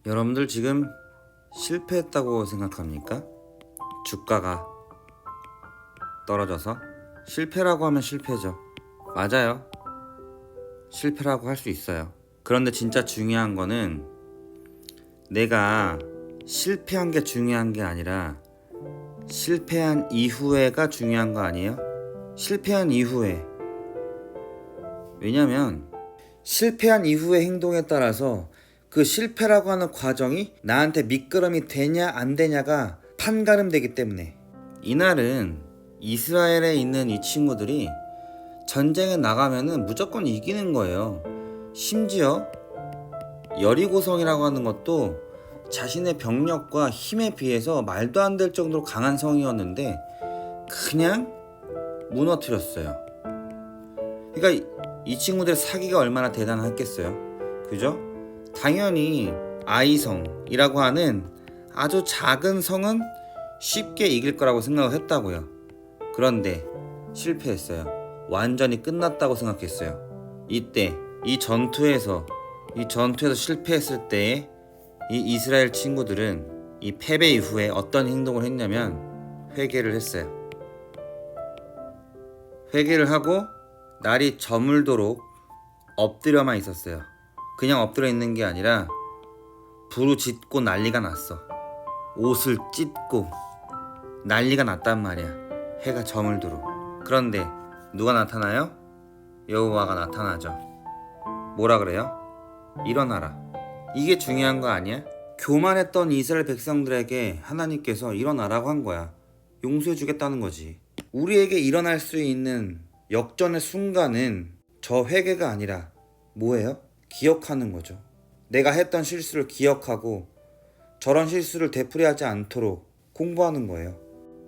여러분들 지금 실패했다고 생각합니까? 주가가 떨어져서? 실패라고 하면 실패죠. 맞아요. 실패라고 할 수 있어요. 그런데 진짜 중요한 거는 내가 실패한 게 중요한 게 아니라 실패한 이후에가 중요한 거 아니에요? 실패한 이후에. 왜냐면 실패한 이후의 행동에 따라서 그 실패라고 하는 과정이 나한테 미끄럼이 되냐 안 되냐가 판가름되기 때문에. 이날은 이스라엘에 있는 이 친구들이 전쟁에 나가면은 무조건 이기는 거예요. 심지어 여리고성이라고 하는 것도 자신의 병력과 힘에 비해서 말도 안 될 정도로 강한 성이었는데 그냥 무너뜨렸어요. 그러니까 이 친구들의 사기가 얼마나 대단했겠어요. 그죠? 당연히 아이성이라고 하는 아주 작은 성은 쉽게 이길 거라고 생각을 했다고요. 그런데 실패했어요. 완전히 끝났다고 생각했어요. 이때 이 전투에서 실패했을 때에 이 이스라엘 친구들은 이 패배 이후에 어떤 행동을 했냐면 회개를 했어요. 회개를 하고 날이 저물도록 엎드려만 있었어요. 그냥 엎드려 있는 게 아니라 부르짖고 난리가 났어. 옷을 찢고 난리가 났단 말이야. 해가 저물도록. 그런데 누가 나타나요? 여호와가 나타나죠. 뭐라 그래요? 일어나라. 이게 중요한 거 아니야? 교만했던 이스라엘 백성들에게 하나님께서 일어나라고 한 거야. 용서해 주겠다는 거지. 우리에게 일어날 수 있는 역전의 순간은 저 회개가 아니라 뭐예요? 기억하는 거죠. 내가 했던 실수를 기억하고 저런 실수를 되풀이하지 않도록 공부하는 거예요.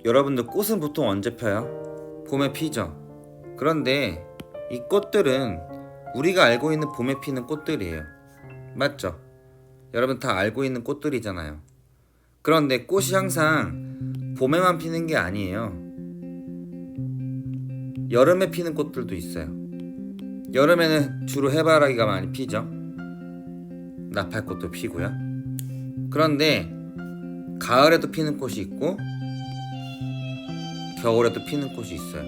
여러분들 꽃은 보통 언제 펴요? 봄에 피죠. 그런데 이 꽃들은 우리가 알고 있는 봄에 피는 꽃들이에요. 맞죠? 여러분 다 알고 있는 꽃들이잖아요. 그런데 꽃이 항상 봄에만 피는 게 아니에요. 여름에 피는 꽃들도 있어요. 여름에는 주로 해바라기가 많이 피죠. 나팔꽃도 피고요. 그런데 가을에도 피는 꽃이 있고 겨울에도 피는 꽃이 있어요.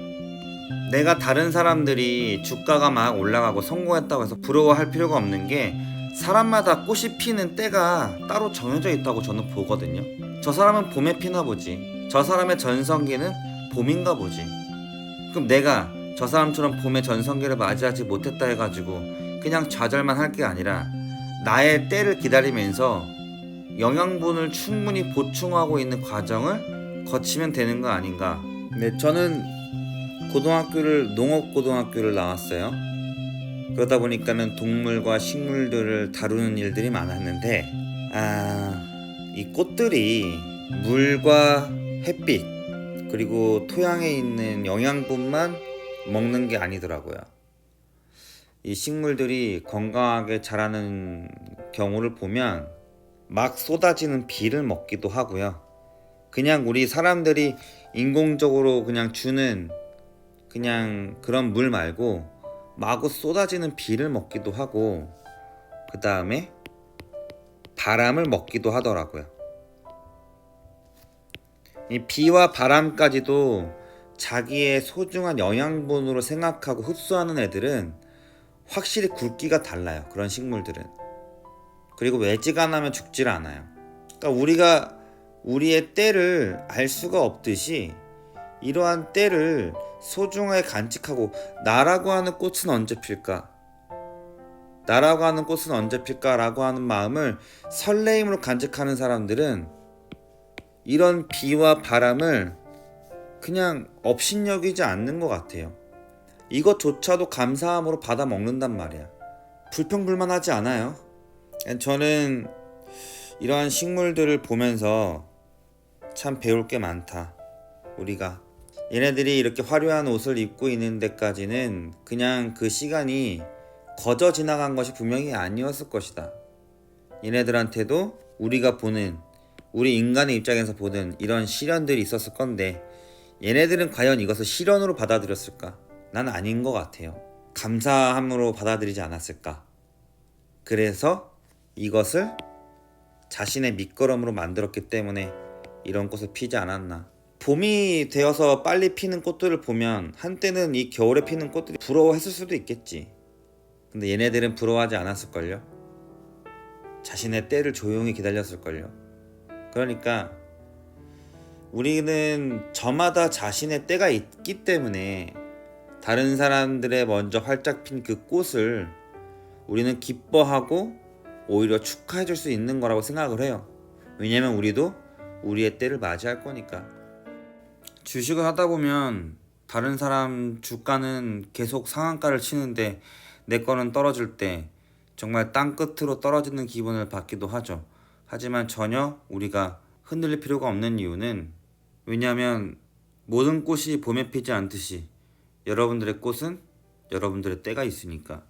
내가 다른 사람들이 주가가 막 올라가고 성공했다고 해서 부러워할 필요가 없는 게 사람마다 꽃이 피는 때가 따로 정해져 있다고 저는 보거든요. 저 사람은 봄에 피나 보지. 저 사람의 전성기는 봄인가 보지. 그럼 내가 저 사람처럼 봄의 전성기를 맞이하지 못했다 해가지고 그냥 좌절만 할 게 아니라 나의 때를 기다리면서 영양분을 충분히 보충하고 있는 과정을 거치면 되는 거 아닌가. 네, 저는 농업고등학교를 나왔어요. 그러다 보니까는 동물과 식물들을 다루는 일들이 많았는데 이 꽃들이 물과 햇빛 그리고 토양에 있는 영양분만 먹는 게 아니더라고요. 이 식물들이 건강하게 자라는 경우를 보면 막 쏟아지는 비를 먹기도 하고요. 그냥 우리 사람들이 인공적으로 그냥 주는 그냥 그런 물 말고 마구 쏟아지는 비를 먹기도 하고 그 다음에 바람을 먹기도 하더라고요. 이 비와 바람까지도 자기의 소중한 영양분으로 생각하고 흡수하는 애들은 확실히 굵기가 달라요. 그런 식물들은. 그리고 외지가 나면 죽질 않아요. 그러니까 우리가 우리의 때를 알 수가 없듯이 이러한 때를 소중하게 간직하고 나라고 하는 꽃은 언제 필까? 나라고 하는 꽃은 언제 필까? 라고 하는 마음을 설레임으로 간직하는 사람들은 이런 비와 바람을 그냥 업신여기지 않는 것 같아요. 이것조차도 감사함으로 받아 먹는단 말이야. 불평불만하지 않아요. 저는 이러한 식물들을 보면서 참 배울 게 많다. 우리가 얘네들이 이렇게 화려한 옷을 입고 있는 데까지는 그냥 그 시간이 거저 지나간 것이 분명히 아니었을 것이다. 얘네들한테도 우리 인간의 입장에서 보는 이런 시련들이 있었을 건데 얘네들은 과연 이것을 시련으로 받아들였을까? 난 아닌 것 같아요. 감사함으로 받아들이지 않았을까? 그래서 이것을 자신의 밑거름으로 만들었기 때문에 이런 꽃을 피지 않았나. 봄이 되어서 빨리 피는 꽃들을 보면 한때는 이 겨울에 피는 꽃들이 부러워했을 수도 있겠지. 근데 얘네들은 부러워하지 않았을걸요. 자신의 때를 조용히 기다렸을걸요. 그러니까 우리는 저마다 자신의 때가 있기 때문에 다른 사람들의 먼저 활짝 핀 그 꽃을 우리는 기뻐하고 오히려 축하해 줄 수 있는 거라고 생각을 해요. 왜냐면 우리도 우리의 때를 맞이할 거니까. 주식을 하다 보면 다른 사람 주가는 계속 상한가를 치는데 내 거는 떨어질 때 정말 땅끝으로 떨어지는 기분을 받기도 하죠. 하지만 전혀 우리가 흔들릴 필요가 없는 이유는, 왜냐하면 모든 꽃이 봄에 피지 않듯이 여러분들의 꽃은 여러분들의 때가 있으니까.